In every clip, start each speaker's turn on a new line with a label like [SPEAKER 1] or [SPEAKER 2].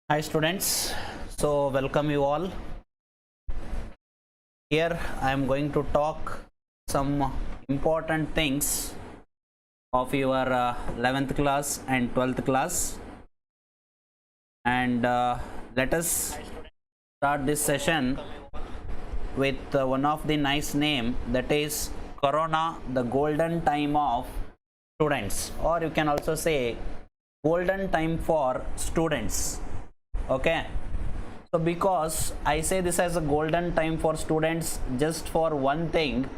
[SPEAKER 1] Hi students, so welcome you all. Here I am going to talk some important things of your 11th class and 12th class, and let us start this session with one of the nice name, that is Corona, the golden time of students, or you can also say golden time for students. Okay, so because I say this as a golden time for students, just for one thing,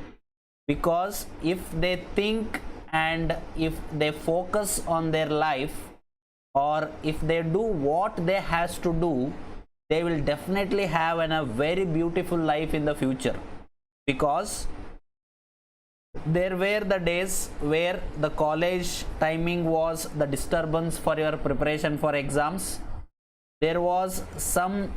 [SPEAKER 1] because if they think and if they focus on their life, or if they do what they has to do, they will definitely have a very beautiful life in the future. Because there were the days where the college timing was the disturbance for your preparation for exams. There was some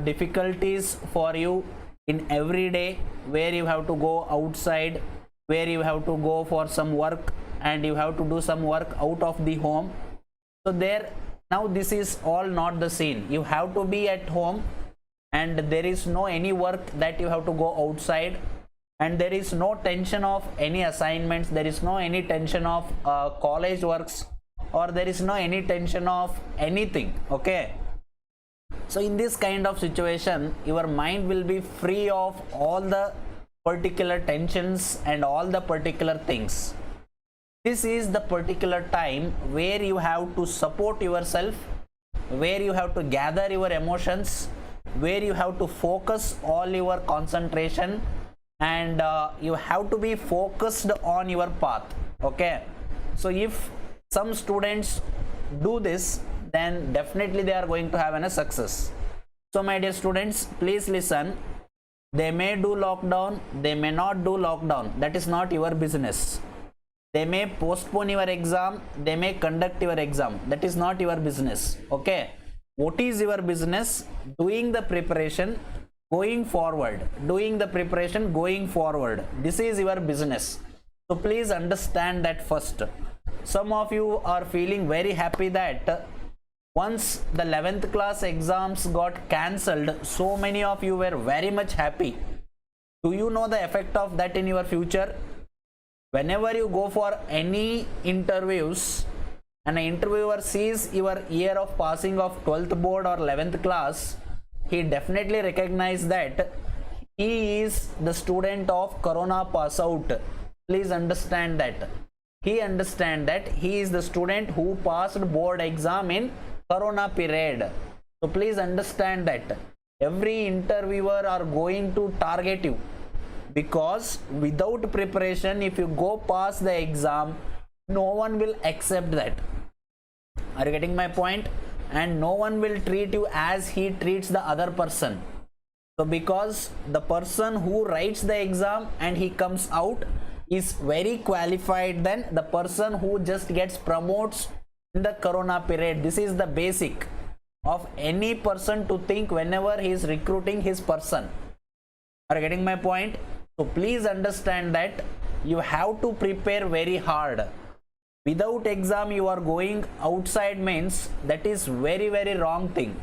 [SPEAKER 1] difficulties for you in every day, where you have to go outside, where you have to go for some work, and you have to do some work out of the home. So there, now this is all not the scene. You have to be at home, and there is no any work that you have to go outside, and there is no tension of any assignments, there is no any tension of college works, or there is no any tension of anything. Okay, so in this kind of situation, your mind will be free of all the particular tensions and all the particular things. This is the particular time where you have to support yourself, where you have to gather your emotions, where you have to focus all your concentration, and you have to be focused on your path. Okay, so if some students do this, then definitely they are going to have a success. So my dear students, please listen. They may do lockdown, they may not do lockdown, that is not your business. They may postpone your exam, they may conduct your exam, that is not your business. Okay, what is your business? Doing the preparation, going forward, doing the preparation, going forward. This is your business. So please understand that first. Some of you are feeling very happy that once the 11th class exams got cancelled, so many of you were very much happy. Do you know the effect of that in your future? Whenever you go for any interviews, and an interviewer sees your year of passing of 12th board or 11th class, he definitely recognizes that he is the student of Corona pass out. Please understand that. He understands that he is the student who passed board exam in Corona period. So please understand that every interviewer are going to target you, because without preparation, if you go pass the exam, no one will accept that. Are you getting my point? And no one will treat you as he treats the other person. So because the person who writes the exam and he comes out is very qualified than the person who just gets promotes in the Corona period. This is the basic of any person to think whenever he is recruiting his person. Are you getting my point? So please understand that you have to prepare very hard. Without exam you are going outside means that is very wrong thing.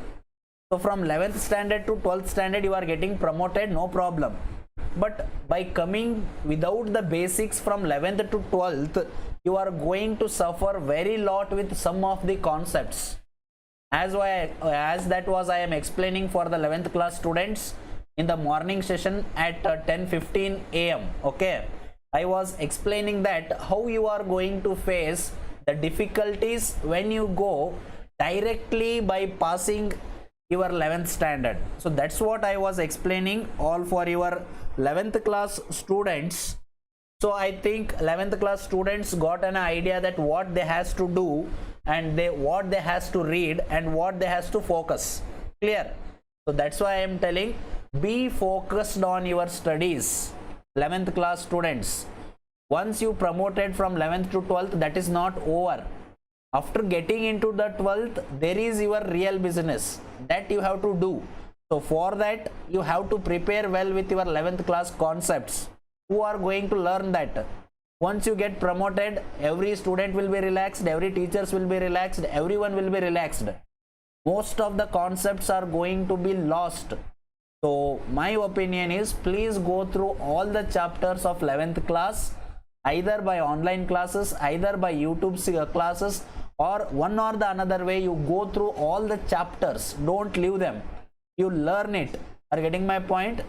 [SPEAKER 1] So from 11th standard to 12th standard you are getting promoted, no problem. But by coming without the basics from 11th to 12th, you are going to suffer very lot with some of the concepts. As that was I am explaining for the 11th class students in the morning session at 10:15 a.m. Okay, I was explaining that how you are going to face the difficulties when you go directly by passing your 11th standard. So that's what I was explaining all for your 11th class students. So I think 11th class students got an idea that what they has to do, and what they has to read, and what they has to focus. Clear? So that's why I am telling, be focused on your studies, 11th class students. Once you promoted from 11th to 12th, that is not over. After getting into the 12th, there is your real business that you have to do. So for that, you have to prepare well with your 11th class concepts. Who are going to learn that? Once you get promoted, every student will be relaxed, every teachers will be relaxed, everyone will be relaxed. most of the concepts are going to be lost. So my opinion is, please go through all the chapters of 11th class, either by online classes, either by YouTube classes, or one or the another way. You go through all the chapters, don't leave them, you learn it. Are you getting my point?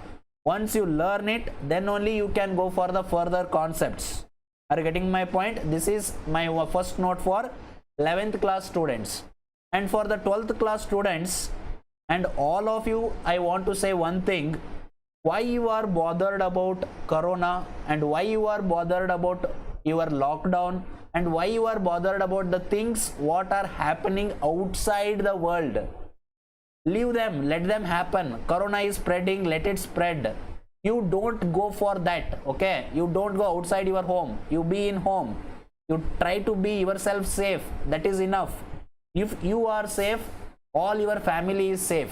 [SPEAKER 1] Once you learn it, then only you can go for the further concepts. Are you getting my point? This is my first note for 11th class students. And for the 12th class students and all of you, I want to say one thing. Why you are bothered about corona, and why you are bothered about your lockdown, and why you are bothered about the things what are happening outside the world? Leave them, let them happen. Corona is spreading, let it spread. You don't go for that, okay? You don't go outside your home, you be in home. You try to be yourself safe, that is enough. If you are safe, all your family is safe.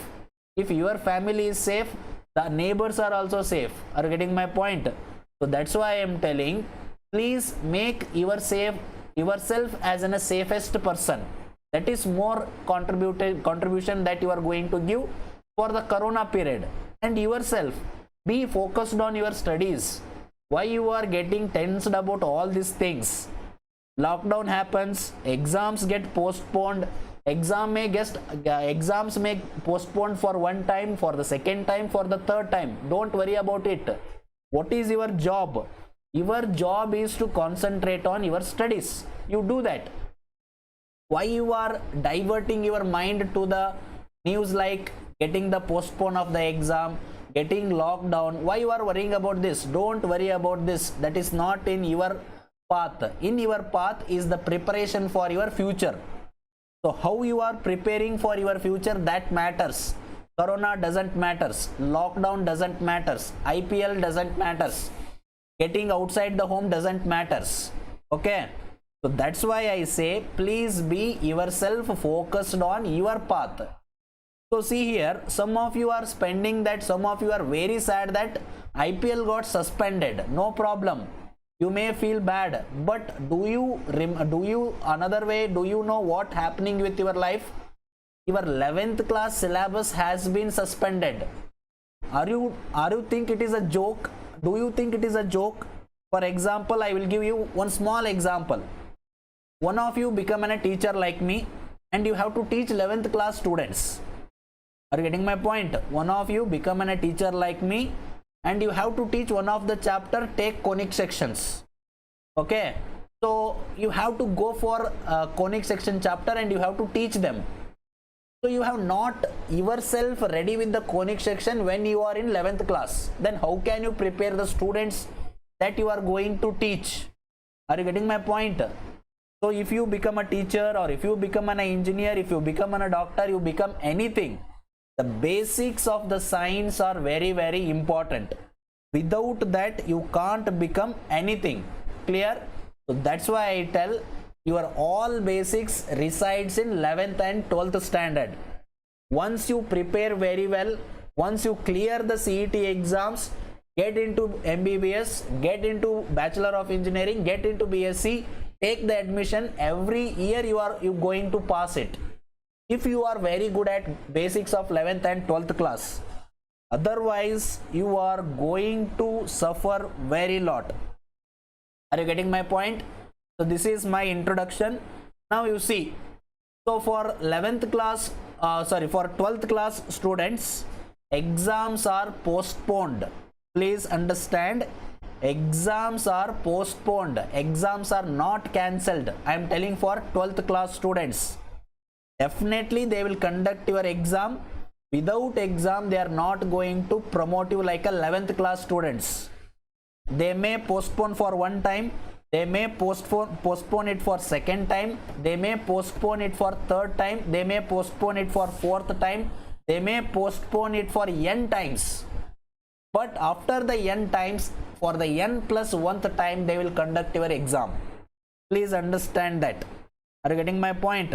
[SPEAKER 1] If your family is safe, the neighbors are also safe. Are you getting my point? So that's why I am telling, please make yourself as a safest person. That is more contribution that you are going to give for the corona period. And yourself, be focused on your studies. Why you are getting tensed about all these things? Lockdown happens, exams get postponed, exams may postponed for one time, for the second time, for the third time. Don't worry about it. What is your job? Your job is to concentrate on your studies. You do that. Why you are diverting your mind to the news like getting the postpone of the exam, getting locked down? Why you are worrying about this? Don't worry about this. That is not in your path. In your path is the preparation for your future. So how you are preparing for your future, that matters. Corona doesn't matters, lockdown doesn't matters, IPL doesn't matters, getting outside the home doesn't matters. Okay, so that's why I say, please be yourself focused on your path. So see here, some of you are spending that, some of you are very sad that IPL got suspended. No problem, you may feel bad, but do you another way, do you know what happening with your life? Your 11th class syllabus has been suspended. Are you think it is a joke? Do you think it is a joke? For example, I will give you one small example. One of you become a teacher like me, and you have to teach 11th class students. Are you getting my point? One of you become a teacher like me, and you have to teach one of the chapter, take conic sections. Okay, so you have to go for conic section chapter and you have to teach them. So you have not yourself ready with the conic section when you are in 11th class. Then how can you prepare the students that you are going to teach? Are you getting my point? So if you become a teacher, or if you become an engineer, if you become a doctor, you become anything, the basics of the science are very, very important. Without that, you can't become anything. Clear? So that's why I tell, your all basics resides in 11th and 12th standard. Once you prepare very well, once you clear the CET exams, get into MBBS, get into Bachelor of Engineering, get into BSc, take the admission. Every year you are going to pass it, if you are very good at basics of 11th and 12th class. Otherwise, you are going to suffer very lot. Are you getting my point? So this is my introduction. Now you see, so for 11th class, for 12th class students, exams are postponed. Please understand, exams are postponed. Exams are not cancelled. I am telling for 12th class students. Definitely they will conduct your exam. Without exam, they are not going to promote you like a 11th class students. They may postpone for one time, they may postpone it for second time, they may postpone it for third time, they may postpone it for fourth time, they may postpone it for n times. But after the n times, for the n plus 1th time, they will conduct your exam. Please understand that. Are you getting my point?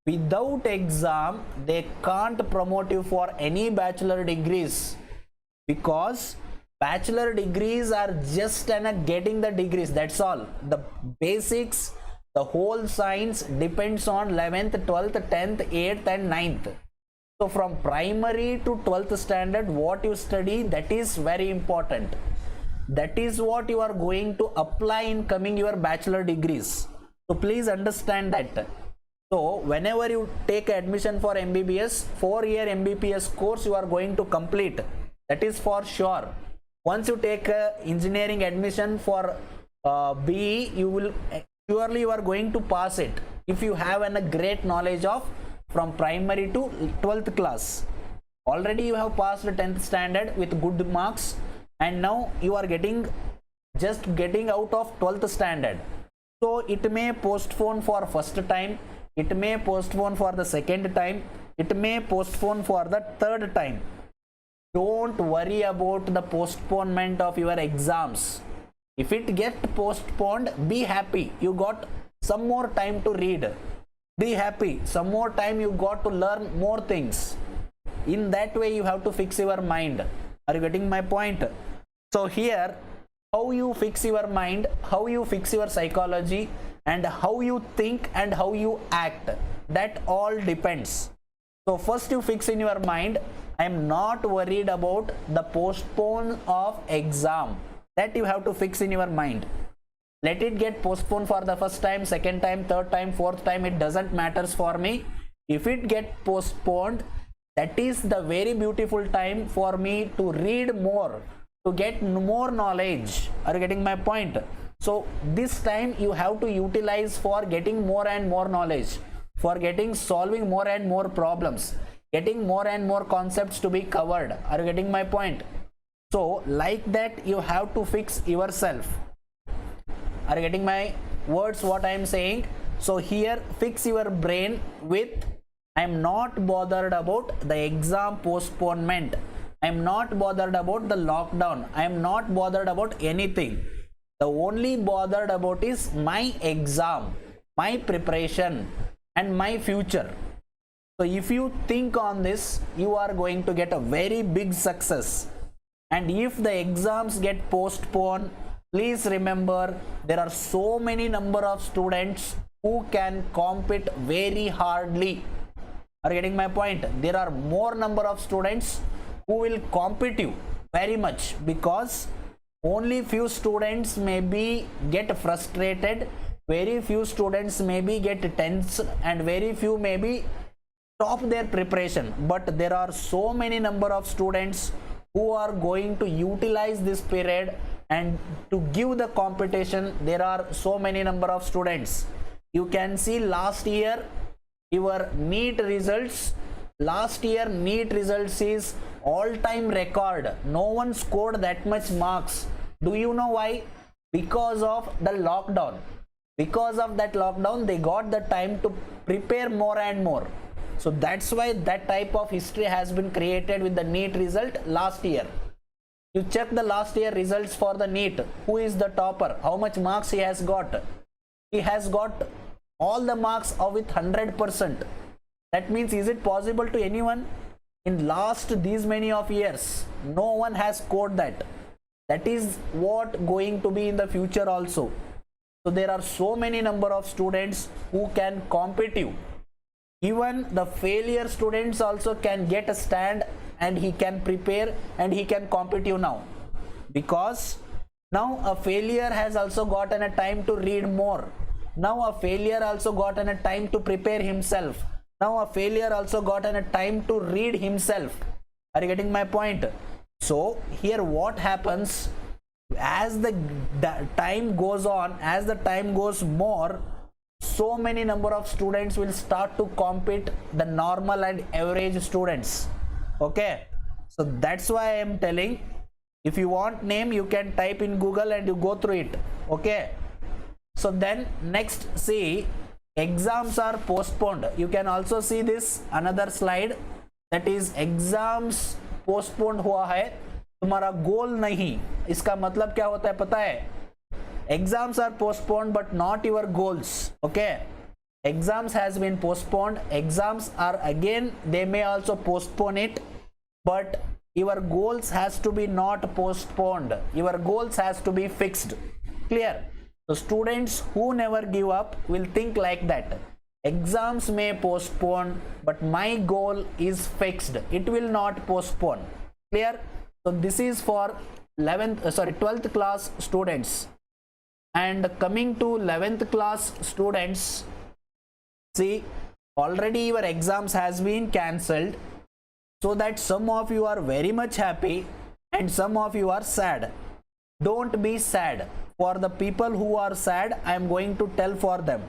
[SPEAKER 1] Without exam, they can't promote you for any bachelor degrees, because bachelor degrees are just getting the degrees. That's all. The basics The whole science depends on 11th, 12th, 10th, 8th and 9th. So from primary to 12th standard, what you study, that is very important. That is what you are going to apply in coming your bachelor degrees. So please understand that. So whenever you take admission for MBBS, 4-year MBBS course you are going to complete. That is for sure. Once you take engineering admission for BE, you will surely you are going to pass it if you have a great knowledge of from primary to 12th class. Already you have passed the 10th standard with good marks, and now you are just getting out of 12th standard. So it may postpone for first time, it may postpone for the second time, it may postpone for the third time. Don't worry about the postponement of your exams. If it gets postponed, be happy, you got some more time to read. Be happy, some more time you got to learn more things. In that way you have to fix your mind. Are you getting my point? So here, how you fix your mind, how you fix your psychology, and how you think and how you act, that all depends. So first you fix in your mind, I am not worried about the postpone of exam. That you have to fix in your mind. Let it get postponed for the first time, second time, third time, fourth time, it doesn't matters for me. If it get postponed, that is the very beautiful time for me to read more, to get more knowledge. Are you getting my point? So this time you have to utilize for getting more and more knowledge, for solving more and more problems, getting more and more concepts to be covered. Are you getting my point? So like that you have to fix yourself. Are you getting my words, what I am saying? So here fix your brain with, I am not bothered about the exam postponement, I am not bothered about the lockdown, I am not bothered about anything. The only bothered about is my exam, my preparation and my future. So if you think on this, you are going to get a very big success. And if the exams get postponed, please remember there are so many number of students who can compete very hardly. Are you getting my point? There are more number of students who will compete you very much, because only few students maybe get frustrated, very few students maybe get tense, and very few maybe stop their preparation. But there are so many number of students who are going to utilize this period and to give the competition. There are so many number of students. You can see last year your NEET results, last year NEET results is all-time record. No one scored that much marks. Do you know why? Because of the lockdown. Because of that lockdown, they got the time to prepare more and more. So that's why that type of history has been created with the NEET result last year. You check the last year results for the NEET. Who is the topper? How much marks he has got? He has got all the marks of with 100%. That means, is it possible to anyone? In last these many of years, no one has scored that. That is what going to be in the future also. So there are so many number of students who can compete you. Even the failure students also can get a stand, and he can prepare and he can compete you now, because now a failure has also gotten a time to read more. Now a failure also gotten a time to prepare himself. Now a failure also gotten a time to read himself. Are you getting my point? So here what happens, as the time goes on, as the time goes more, so many number of students will start to compete the normal and average students. Okay, so that's why I am telling, if you want name, you can type in Google and you go through it. Okay, so then next, see, exams are postponed. You can also see this another slide, that is exams postponed हुआ है, तुम्हारा गोल नहीं. इसका मतलब क्या होता है पता है? Exams are postponed but not your goals. Okay, exams has been postponed. Exams are again, they may also postpone it, but your goals has to be not postponed. Your goals has to be fixed. Clear? So students who never give up will think like that. Exams may postpone, but my goal is fixed. It will not postpone. Clear? So this is for 12th class students. And coming to 11th class students, see, already your exams has been cancelled, so that some of you are very much happy and some of you are sad. Don't be sad. For the people who are sad, I am going to tell for them,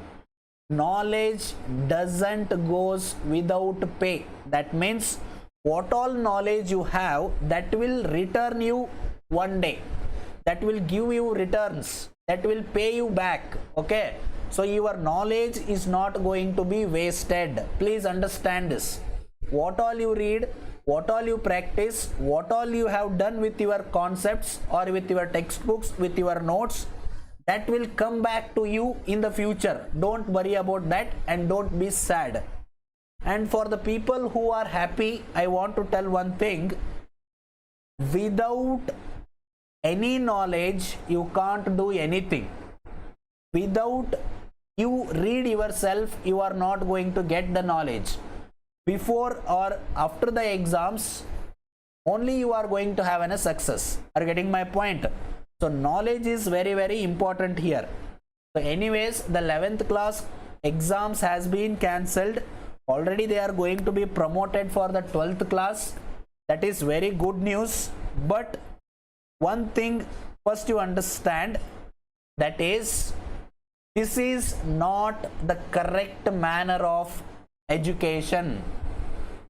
[SPEAKER 1] knowledge doesn't goes without pay. That means what all knowledge you have, that will return you one day, that will give you returns, that will pay you back. Okay, so your knowledge is not going to be wasted. Please understand this. What all you read, what all you practice, what all you have done with your concepts or with your textbooks, with your notes, that will come back to you in the future. Don't worry about that and don't be sad. And for the people who are happy, I want to tell one thing. Without any knowledge, you can't do anything. Without you read yourself, you are not going to get the knowledge. Before or after the exams, only you are going to have a success. Are you getting my point? So knowledge is very, very important here. So anyways, the 11th class exams has been cancelled. Already they are going to be promoted for the 12th class. That is very good news. But one thing first you understand, that is, this is not the correct manner of education.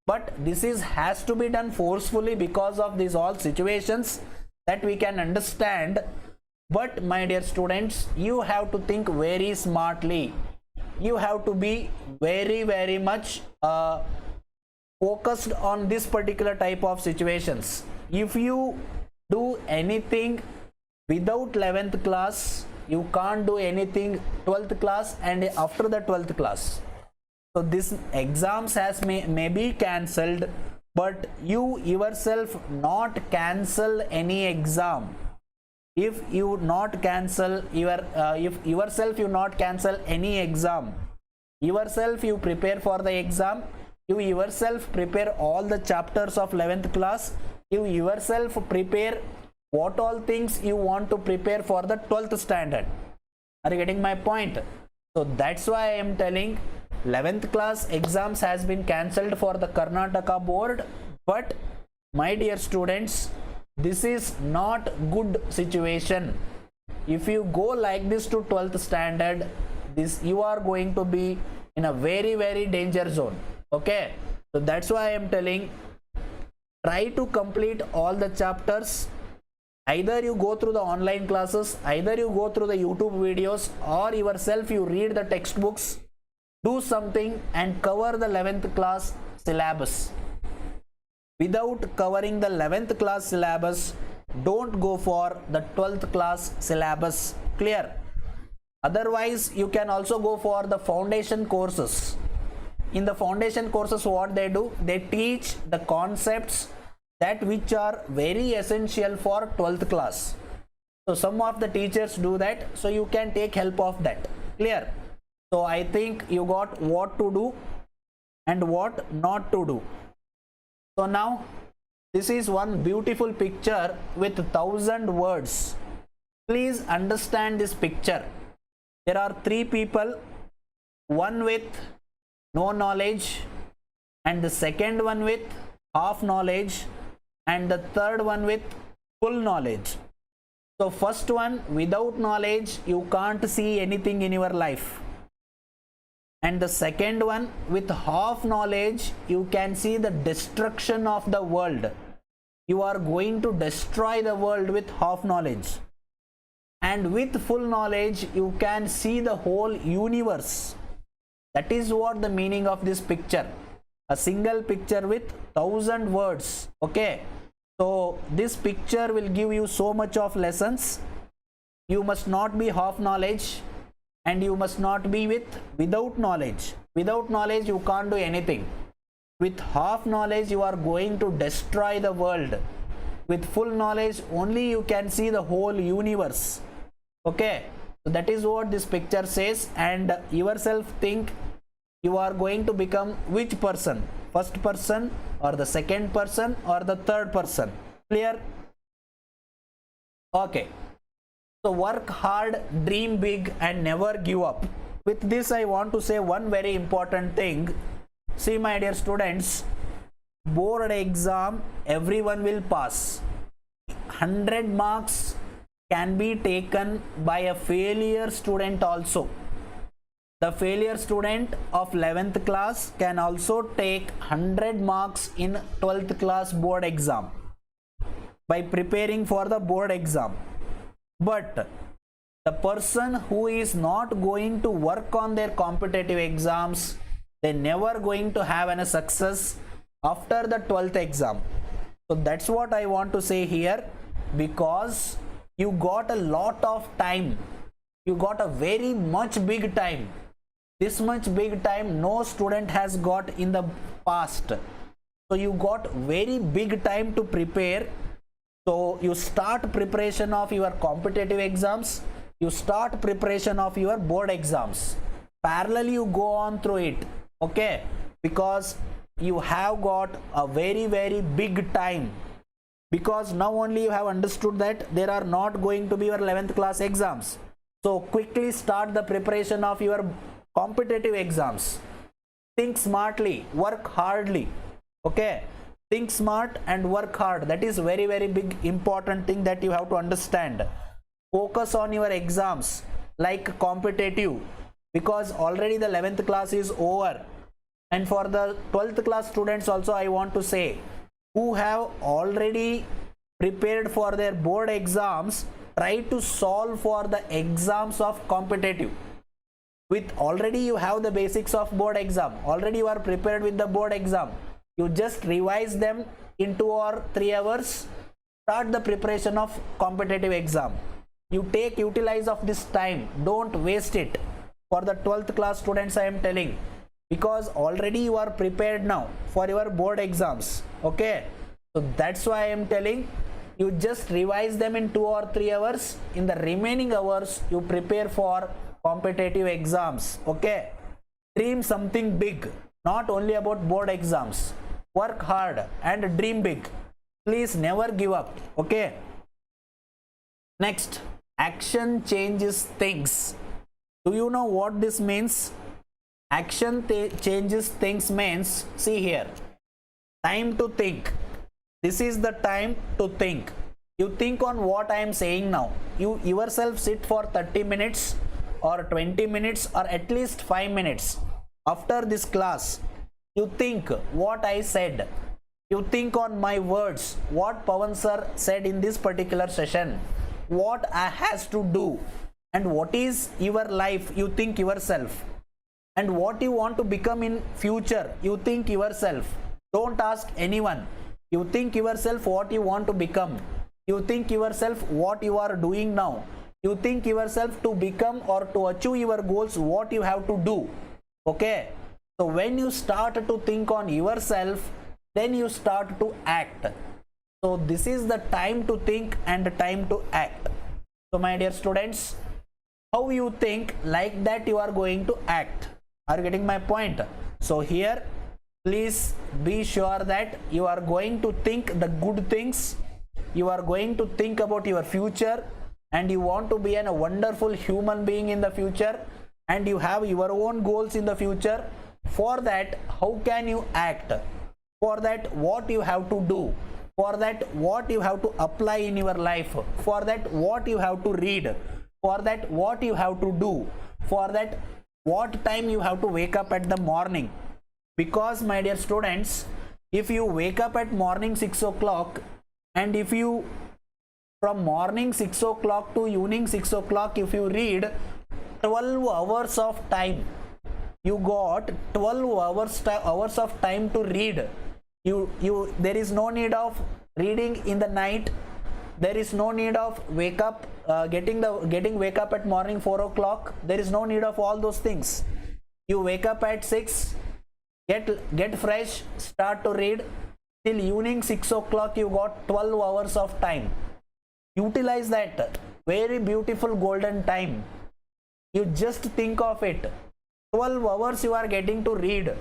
[SPEAKER 1] But this is has to be done forcefully because of these all situations that we can understand. But my dear students, you have to think very smartly. You have to be very, very much focused on this particular type of situations. If you do anything without 11th class, you can't do anything 12th class and after the 12th class. So this exams has may be cancelled, but you yourself not cancel any exam. If you not cancel if yourself you not cancel any exam, yourself you prepare for the exam, you yourself prepare all the chapters of 11th class, you yourself prepare what all things you want to prepare for the 12th standard. Are you getting my point? So that's why I am telling 11th class exams has been cancelled for the Karnataka board. But my dear students, this is not good situation. If you go like this to 12th standard, this you are going to be in a very, very danger zone. Okay, so that's why I am telling, try to complete all the chapters. Either you go through the online classes, either you go through the YouTube videos, or yourself you read the textbooks. Do something and cover the 11th class syllabus. Without covering the 11th class syllabus, don't go for the 12th class syllabus. Clear? Otherwise, you can also go for the foundation courses. In the foundation courses, what they do, they teach the concepts that which are very essential for 12th class. So some of the teachers do that, so you can take help of that. Clear? So I think you got what to do and what not to do. So now this is one beautiful picture with 1,000 words. Please understand this picture. There are three people, one with no knowledge, and the second one with half knowledge, and the third one with full knowledge. So first one, without knowledge, you can't see anything in your life. And the second one, with half knowledge, you can see the destruction of the world. You are going to destroy the world with half knowledge. And with full knowledge, you can see the whole universe. That is what the meaning of this picture. A single picture with 1,000 words. Okay. So this picture will give you so much of lessons. You must not be half knowledge. And you must not be without knowledge. Without knowledge, you can't do anything. With half knowledge, you are going to destroy the world. With full knowledge, only you can see the whole universe. Okay. So that is what this picture says, and yourself think you are going to become which person, first person or the second person or the third person. Clear? Okay, so work hard, dream big, and never give up. With this I want to say one very important thing. See my dear students, board exam everyone will pass. 100 marks can be taken by a failure student also. The failure student of 11th class can also take 100 marks in 12th class board exam by preparing for the board exam. But the person who is not going to work on their competitive exams, they never going to have any success after the 12th exam. So that's what I want to say here, because you got a lot of time, you got a very much big time. This much big time no student has got in the past. So you got very big time to prepare. So you start preparation of your competitive exams, you start preparation of your board exams. Parallel you go on through it, okay? Because you have got a very big time. Because now only you have understood that there are not going to be your 11th class exams. So quickly start the preparation of your competitive exams. Think smartly, work hardly, okay? Think smart and work hard. That is very big important thing that you have to understand. Focus on your exams like competitive, because already the 11th class is over. And for the 12th class students also I want to say, who have already prepared for their board exams, try to solve for the exams of competitive. With already you have the basics of board exam, already you are prepared with the board exam, you just revise them in 2 or 3 hours, start the preparation of competitive exam. You utilize of this time, don't waste it. For the 12th class students I am telling, because already you are prepared now for your board exams, okay? So that's why I am telling you, just revise them in 2 or 3 hours. In the remaining hours you prepare for competitive exams, okay? Dream something big, not only about board exams. Work hard and dream big. Please never give up, okay? Next, action changes things. Do you know what this means? Action changes things means, see here, time to think. This is the time to think. You think on what I am saying now. You yourself sit for 30 minutes or 20 minutes or at least 5 minutes after this class. You think what I said. You think on my words, what Pavan sir said in this particular session, what I has to do, and what is your life. You think yourself, and what you want to become in future. You think yourself. Don't ask anyone. You think yourself what you want to become. You think yourself what you are doing now. You think yourself to become or to achieve your goals, what you have to do, okay? So when you start to think on yourself, then you start to act. So this is the time to think and the time to act. So my dear students, how you think, like that you are going to act. Are you getting my point? So here please be sure that you are going to think the good things, you are going to think about your future, and you want to be a wonderful human being in the future, and you have your own goals in the future. For that, how can you act? For that, what you have to do? For that, what you have to apply in your life? For that, what you have to read? For that, what you have to do? For that, what time you have to wake up at the morning? Because my dear students, if you wake up at morning 6 o'clock, and if you from morning 6 o'clock to evening 6 o'clock, if you read 12 hours of time, you got 12 hours of time to read. There is no need of reading in the night. There is no need of getting wake up at morning 4 o'clock. There is no need of all those things. You wake up at 6, get fresh, start to read till evening 6 o'clock. You got 12 hours of time. Utilize that very beautiful golden time. You just think of it. 12 hours you are getting to read.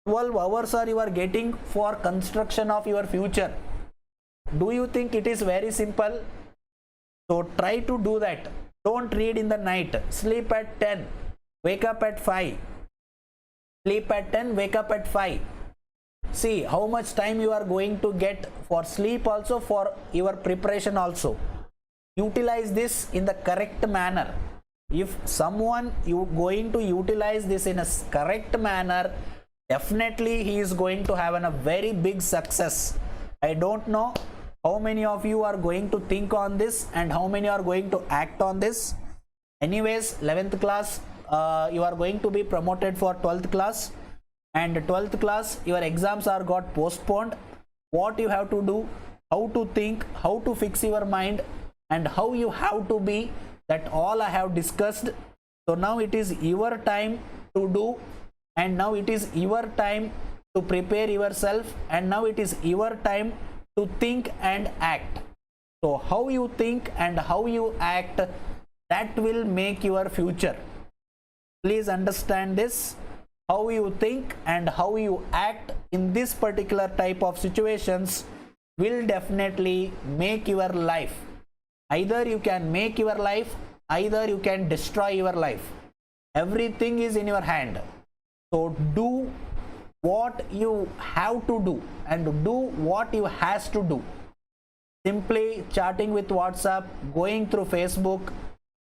[SPEAKER 1] 12 hours are you are getting for construction of your future. Do you think it is very simple? So try to do that. Don't read in the night. Sleep at 10. Wake up at 5. Sleep at 10. Wake up at 5. See how much time you are going to get for sleep, also for your preparation also. Utilize this in the correct manner. If someone you going to utilize this in a correct manner, definitely he is going to have a very big success. I don't know how many of you are going to think on this and how many are going to act on this. Anyways, 11th class you are going to be promoted for 12th class, and 12th class your exams are got postponed. What you have to do, how to think, how to fix your mind, and how you have to be, that all I have discussed. So now it is your time to do, and now it is your time to prepare yourself, and now it is your time to think and act. So how you think and how you act, that will make your future. Please understand this. How you think and how you act in this particular type of situations will definitely make your life. Either you can make your life, either you can destroy your life. Everything is in your hand. So do what you have to do and do what you has to do. Simply chatting with WhatsApp, going through Facebook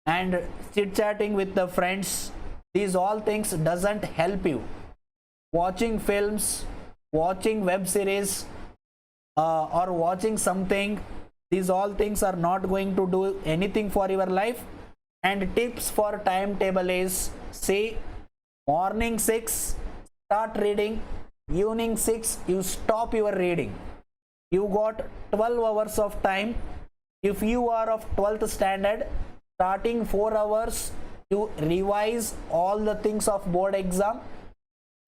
[SPEAKER 1] and chit chatting with the friends, these all things doesn't help you. Watching films, watching web series or watching something, these all things are not going to do anything for your life. And tips for timetable is, say morning 6 start reading, evening 6 you stop your reading. You got 12 hours of time. If you are of 12th standard, starting 4 hours you revise all the things of board exam.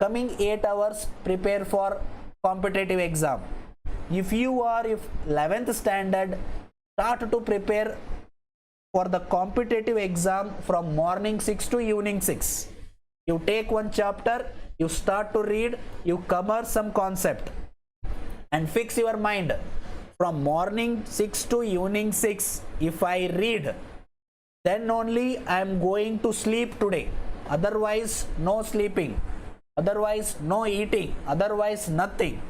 [SPEAKER 1] Coming 8 hours prepare for competitive exam. If you are 11th standard, start to prepare for the competitive exam from morning 6 to evening 6. You take one chapter, you start to read, you cover some concept and fix your mind. From morning 6 to evening 6, if I read, then only I am going to sleep today. Otherwise, no sleeping. Otherwise, no eating. Otherwise, nothing.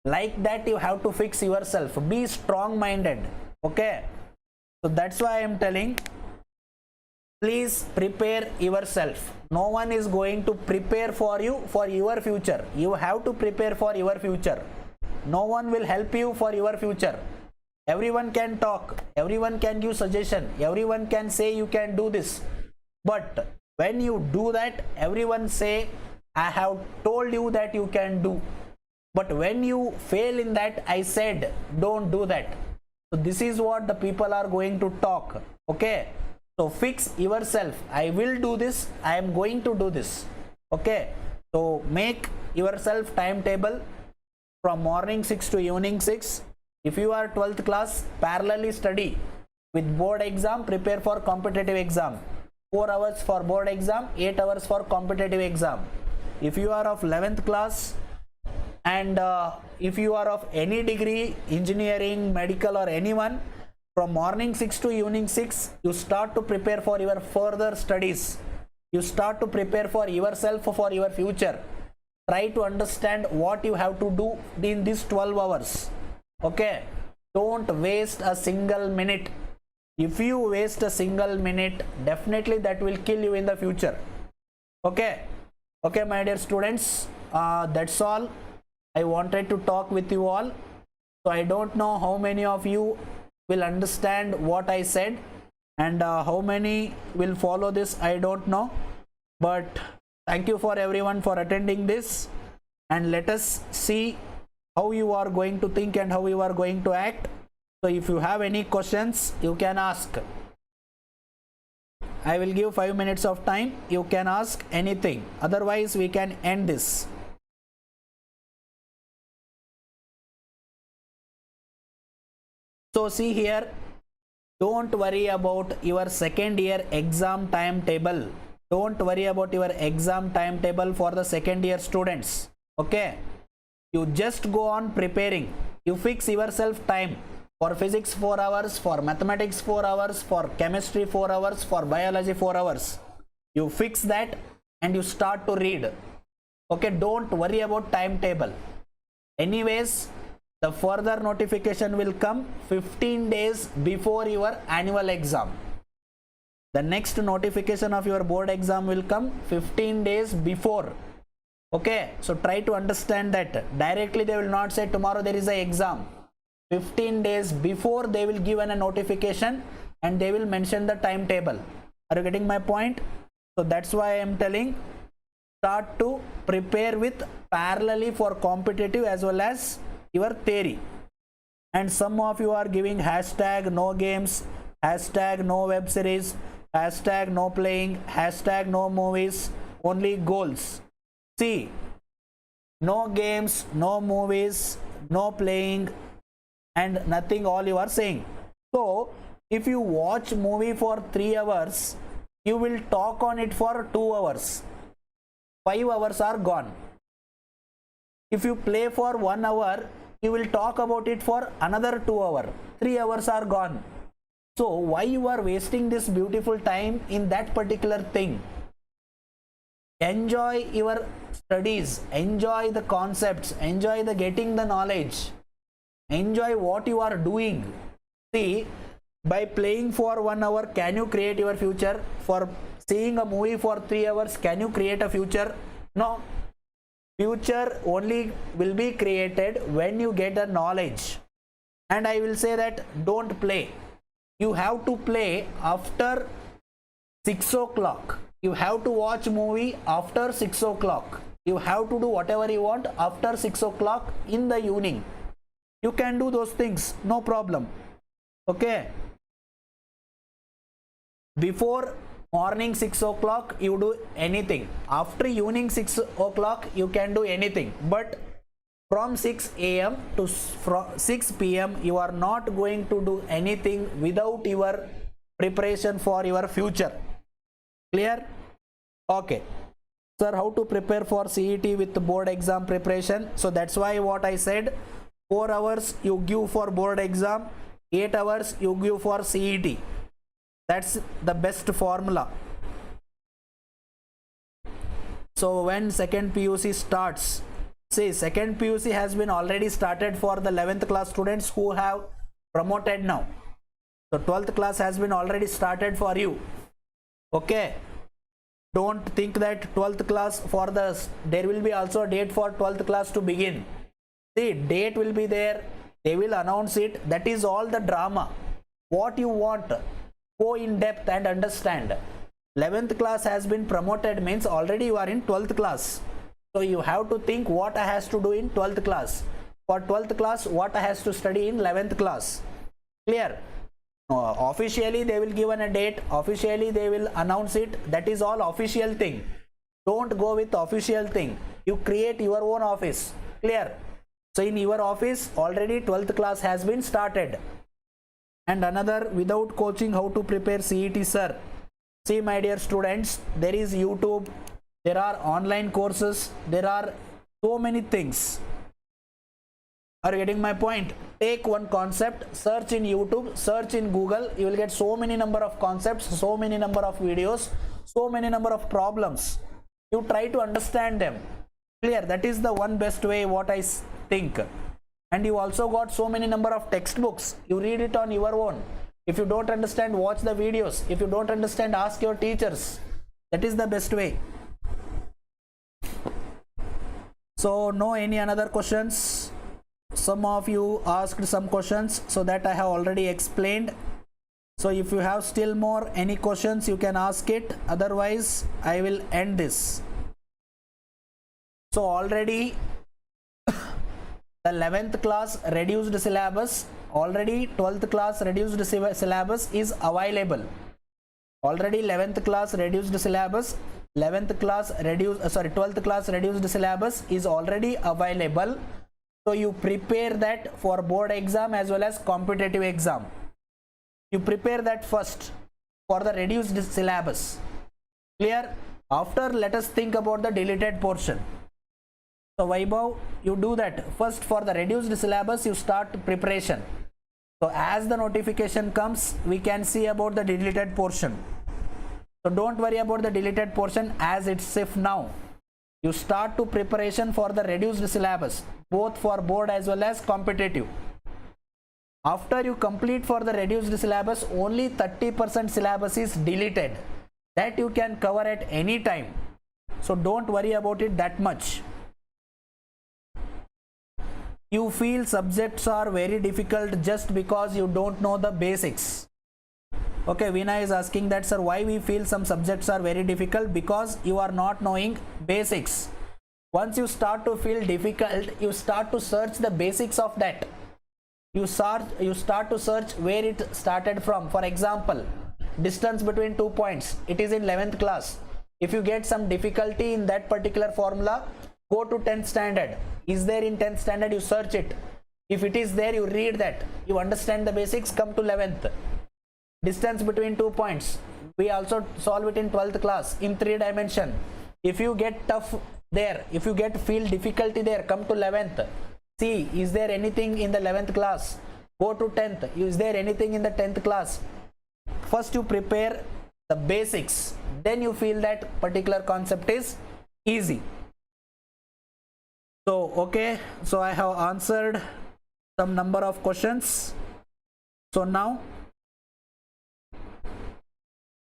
[SPEAKER 1] Like that, you have to fix yourself. Be strong-minded. Okay? So that's why I am telling, please prepare yourself. No one is going to prepare for you for your future. You have to prepare for your future. No one will help you for your future. Everyone can talk, everyone can give suggestion, everyone can say you can do this. But when you do that, everyone say, I have told you that you can do. But when you fail in that, I said, don't do that. So this is what the people are going to talk. Okay? So fix yourself. I will do this. I am going to do this. Okay? So make yourself timetable from morning 6 to evening 6. If you are 12th class, parallelly study with board exam, prepare for competitive exam. 4 hours for board exam, 8 hours for competitive exam. If you are of 11th class and if you are of any degree, engineering, medical or anyone, from morning 6 to evening 6, you start to prepare for your further studies. You start to prepare for yourself, for your future. Try to understand what you have to do in these 12 hours. Okay, don't waste a single minute. If you waste a single minute, definitely that will kill you in the future. Okay, my dear students, that's all I wanted to talk with you all. So I don't know how many of you will understand what I said and how many will follow this, I don't know. But thank you for everyone for attending this, and let us see how you are going to think and how you are going to act. So if you have any questions, you can ask. I will give 5 minutes of time. You can ask anything. Otherwise, we can end this. So see here, don't worry about your second year exam timetable. Don't worry about your exam timetable for the second year students. Okay, you just go on preparing. You fix yourself time for physics 4 hours, for mathematics 4 hours, for chemistry 4 hours, for biology 4 hours. You fix that and you start to read. Okay, don't worry about timetable. Anyways, the further notification will come 15 days before your annual exam. The next notification of your board exam will come 15 days before. Okay, so try to understand that. Directly they will not say tomorrow there is an exam. 15 days before they will give a notification and they will mention the timetable. Are you getting my point? So that's why I am telling, start to prepare with parallelly for competitive as well as your theory. And some of you are giving hashtag no games, hashtag no web series, hashtag no playing, hashtag no movies, only goals. See, no games, no movies, no playing and nothing, all you are saying. So if you watch movie for 3 hours, you will talk on it for 2 hours. 5 hours are gone. If you play for 1 hour, you will talk about it for another 2 hours. 3 hours are gone. So why you are wasting this beautiful time in that particular thing? Enjoy your studies, enjoy the concepts, enjoy the getting the knowledge, enjoy what you are doing. See, by playing for 1 hour, can you create your future? For seeing a movie for 3 hours, can you create a future? No. Future only will be created when you get the knowledge. And I will say that don't play. You have to play after 6 o'clock. You have to watch movie after 6 o'clock. You have to do whatever you want after 6 o'clock in the evening. You can do those things, no problem. Okay. Before morning 6 o'clock, you do anything. After evening 6 o'clock, you can do anything. But from 6 a.m. to 6 p.m., you are not going to do anything without your preparation for your future. Clear? Okay. Sir, how to prepare for CET with board exam preparation? So that's why what I said, 4 hours you give for board exam, 8 hours you give for CET. That's the best formula. So when second PUC starts, see, second PUC has been already started for the 11th class students who have promoted now. So 12th class has been already started for you. Okay. Don't think that 12th class for the, there will be also a date for 12th class to begin. See, date will be there. They will announce it. That is all the drama. What you want, go in depth and understand. 11th class has been promoted means already you are in 12th class. So you have to think what I has to do in 12th class. For 12th class, what I has to study in 11th class. Clear? Officially they will give a date. Officially they will announce it. That is all official thing. Don't go with official thing. You create your own office. Clear? So in your office already 12th class has been started. And another, without coaching how to prepare CET, sir. See, my dear students, there is YouTube, there are online courses, there are so many things. Are you getting my point? Take one concept, search in YouTube, search in Google, you will get so many number of concepts, so many number of videos, so many number of problems. You try to understand them. Clear? That is the one best way what I think. And you also got so many number of textbooks. You read it on your own. If you don't understand, watch the videos. If you don't understand, ask your teachers. That is the best way. So no any another questions? Some of you asked some questions, so that I have already explained. So if you have still more any questions, you can ask it. Otherwise, I will end this. So already the 11th class reduced syllabus, already 12th class reduced syllabus is available. Already 11th class reduced syllabus, 11th class reduced, 12th class reduced syllabus is already available. So you prepare that for board exam as well as competitive exam. You prepare that first for the reduced syllabus. Clear? After, let us think about the deleted portion. So Vaibhav, you do that first. For the reduced syllabus you start preparation. So as the notification comes, we can see about the deleted portion. So don't worry about the deleted portion as it's safe now. You start to preparation for the reduced syllabus, both for board as well as competitive. After you complete for the reduced syllabus, only 30% syllabus is deleted. That you can cover at any time. So don't worry about it that much. You feel subjects are very difficult just because you don't know the basics. Okay, Veena is asking that, sir, why we feel some subjects are very difficult? Because you are not knowing basics. Once you start to feel difficult, you start to search the basics of that. You start to search where it started from. For example, distance between 2 points. It is in 11th class. If you get some difficulty in that particular formula, go to 10th standard. Is there in 10th standard? You search it. If it is there, you read that. You understand the basics, come to 11th. Distance between 2 points. We also solve it in 12th class in 3 dimension. If you get tough there, if you feel difficulty there, come to 11th. See, is there anything in the 11th class? Go to 10th. Is there anything in the 10th class? First you prepare the basics. Then you feel that particular concept is easy. So, okay. So I have answered some number of questions. So now,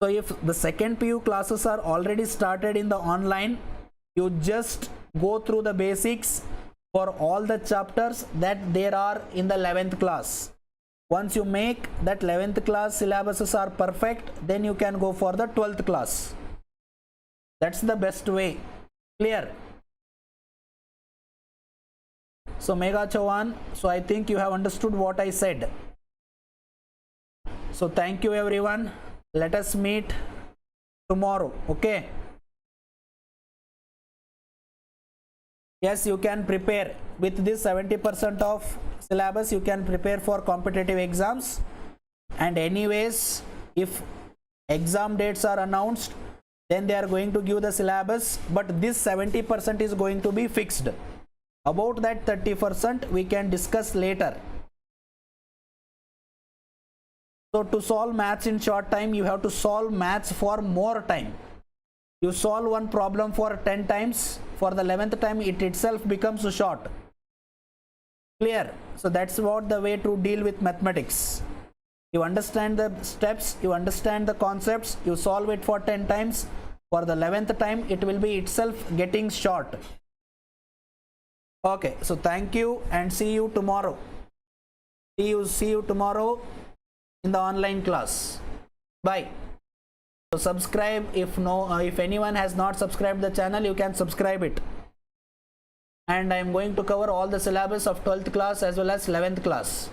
[SPEAKER 1] so if the second PU classes are already started in the online, you just go through the basics for all the chapters that there are in the 11th class. Once you make that 11th class syllabuses are perfect, then you can go for the 12th class. That's the best way. Clear? So Megha Chauhan, so I think you have understood what I said. So thank you everyone. Let us meet tomorrow. Okay. Yes, you can prepare with this 70% of syllabus. You can prepare for competitive exams. And anyways, if exam dates are announced, then they are going to give the syllabus. But this 70% is going to be fixed. About that 30% we can discuss later. So to solve maths in short time, you have to solve maths for more time. You solve one problem for 10 times. For the 11th time, it itself becomes short. Clear? So that's what the way to deal with mathematics. You understand the steps, you understand the concepts, you solve it for 10 times. For the 11th time, it will be itself getting short. Okay, so thank you and see you tomorrow. See you tomorrow in the online class. Bye. So subscribe. If anyone has not subscribed the channel, you can subscribe it. And I am going to cover all the syllabus of 12th class as well as 11th class.